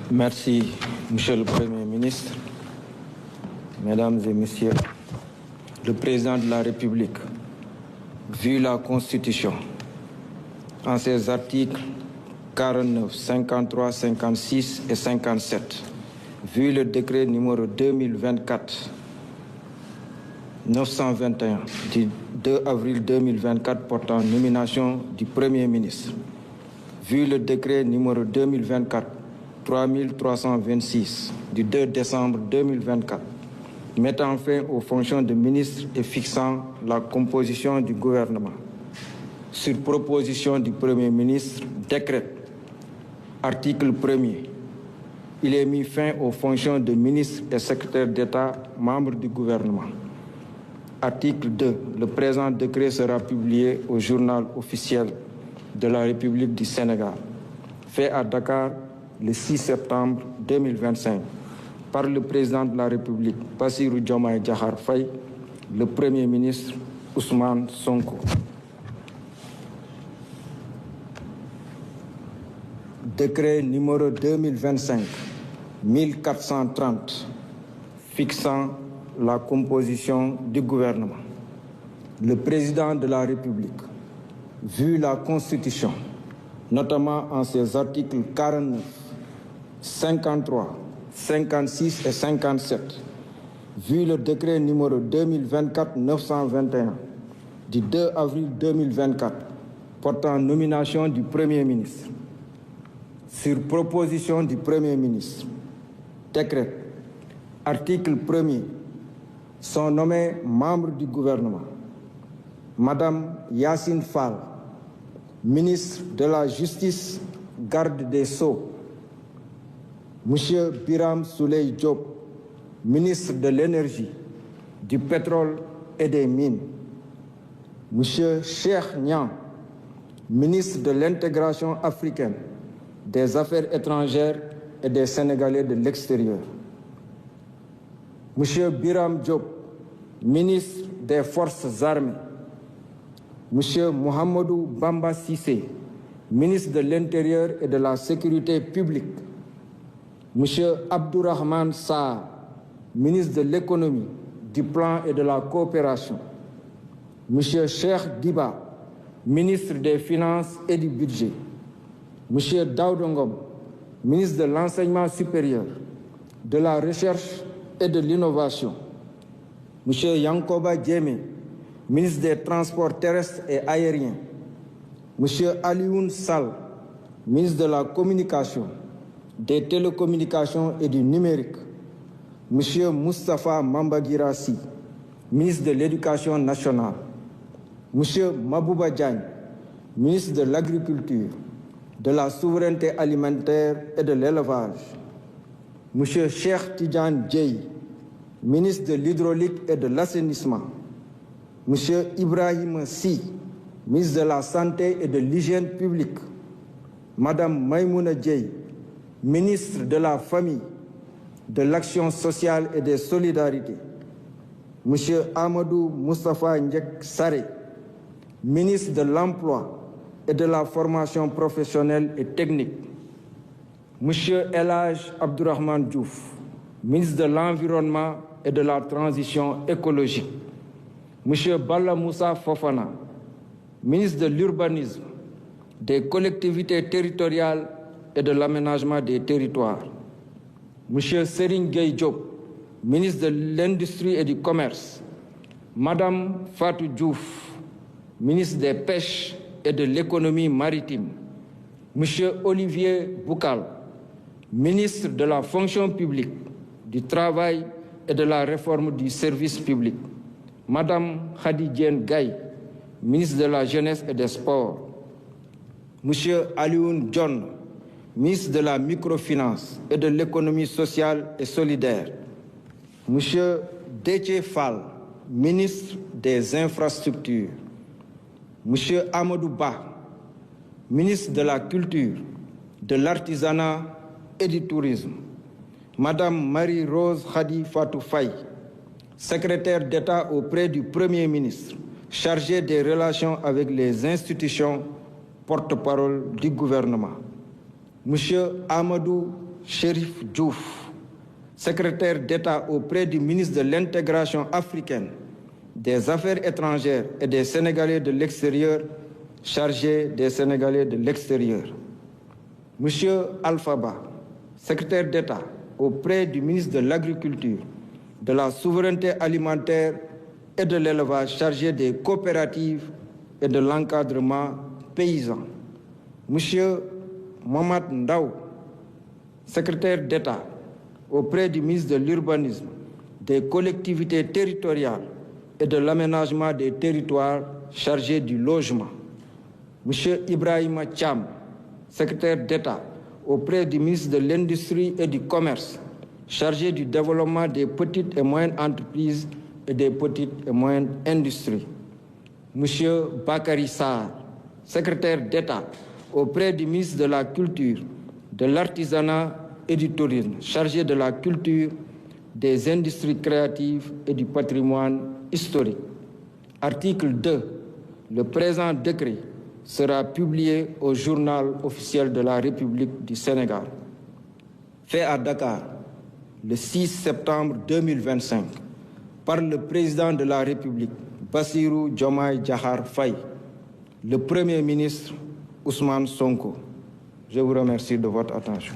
Merci, Monsieur le Premier ministre, Mesdames et Messieurs, le Président de la République, vu la Constitution, en ses articles 49, 53, 56 et 57, vu le décret numéro 2024-921 du 2 avril 2024 portant nomination du Premier ministre, vu le décret numéro 2024-3326 du 2 décembre 2024, mettant fin aux fonctions de ministre et fixant la composition du gouvernement. Sur proposition du Premier ministre, décrète, article 1er, il est mis fin aux fonctions de ministre et secrétaire d'État, membres du gouvernement. Article 2, le présent décret sera publié au journal officiel de la République du Sénégal, fait à Dakar le 6 septembre 2025 par le président de la République, Bassirou Diomaye Diakhar Faye, le Premier ministre Ousmane Sonko. Décret numéro 2025-1430 fixant la composition du gouvernement. Le président de la République, vu la Constitution, notamment en ses articles 49, 53, 56 et 57, vu le décret numéro 2024-921 du 2 avril 2024 portant nomination du Premier ministre, sur proposition du Premier ministre, décret, article 1er, sont nommés membres du gouvernement. Madame Yacine Fall, ministre de la Justice, garde des Sceaux. Monsieur Biram Souleye Diop, ministre de l'Énergie, du Pétrole et des Mines. Monsieur Cheikh Niang, ministre de l'Intégration africaine, des Affaires étrangères et des Sénégalais de l'extérieur. Monsieur Biram Diop, ministre des Forces armées. Monsieur Mohamedou Bamba Sissé, ministre de l'Intérieur et de la Sécurité publique. Monsieur Abdourahmane Sarr, ministre de l'Économie, du Plan et de la Coopération. Monsieur Cheikh Diba, ministre des Finances et du Budget. Monsieur Daouda Ngom, ministre de l'Enseignement supérieur, de la Recherche et de l'Innovation. Monsieur Yankoba Diémé, ministre des Transports terrestres et aériens. Monsieur Alioune Sall, ministre de la Communication, des Télécommunications et du Numérique. Monsieur Moustapha Mambagirassi, ministre de l'Éducation nationale. Monsieur Mabouba Diagne, ministre de l'Agriculture, de la Souveraineté alimentaire et de l'Élevage. Monsieur Cheikh Tidiane Dièye, ministre de l'Hydraulique et de l'Assainissement. Monsieur Ibrahim Sy, ministre de la Santé et de l'Hygiène publique. Madame Maïmouna Dièye, ministre de la Famille, de l'Action sociale et des Solidarités. Monsieur Amadou Moustapha Ndiek Saré, ministre de l'Emploi et de la Formation professionnelle et technique. Monsieur El Hadj Abdourahmane Diouf, ministre de l'Environnement et de la Transition écologique. Monsieur Balla Moussa Fofana, ministre de l'Urbanisme, des collectivités territoriales et de l'aménagement des territoires. Monsieur Serigne Gueye Diop, ministre de l'Industrie et du Commerce. Madame Fatou Diouf, ministre des Pêches et de l'Économie maritime. Monsieur Olivier Boukal, ministre de la Fonction publique, du Travail et de la Réforme du service public. Madame Khady Diène Gaye, ministre de la Jeunesse et des Sports. Monsieur Alioune John, ministre de la Microfinance et de l'Économie sociale et solidaire. Monsieur Déthié Fall, ministre des Infrastructures. Monsieur Amadou Ba, ministre de la Culture, de l'Artisanat et du Tourisme. Madame Marie-Rose Khady Fatou Faye, secrétaire d'État auprès du Premier ministre, chargée des relations avec les institutions, porte-parole du gouvernement. Monsieur Amadou Chérif Diouf, secrétaire d'État auprès du ministre de l'Intégration africaine, des Affaires étrangères et des Sénégalais de l'extérieur, chargé des Sénégalais de l'extérieur. Monsieur Alpha Ba, secrétaire d'État auprès du ministre de l'Agriculture, de la Souveraineté alimentaire et de l'élevage, chargé des coopératives et de l'encadrement paysan. Monsieur Mohamed Ndaw, secrétaire d'État auprès du ministre de l'Urbanisme, des collectivités territoriales et de l'aménagement des territoires, chargé du logement. Monsieur Ibrahima Thiam, secrétaire d'État auprès du ministre de l'Industrie et du Commerce, chargé du développement des petites et moyennes entreprises et des petites et moyennes industries. Monsieur Bakary Sarr, secrétaire d'État auprès du ministre de la Culture, de l'Artisanat et du Tourisme, chargé de la culture, des industries créatives et du patrimoine historique. Article 2. Le présent décret sera publié au journal officiel de la République du Sénégal. Fait à Dakar, le 6 septembre 2025, par le président de la République, Bassirou Diomaye Diakhar Faye, le Premier ministre Ousmane Sonko. Je vous remercie de votre attention.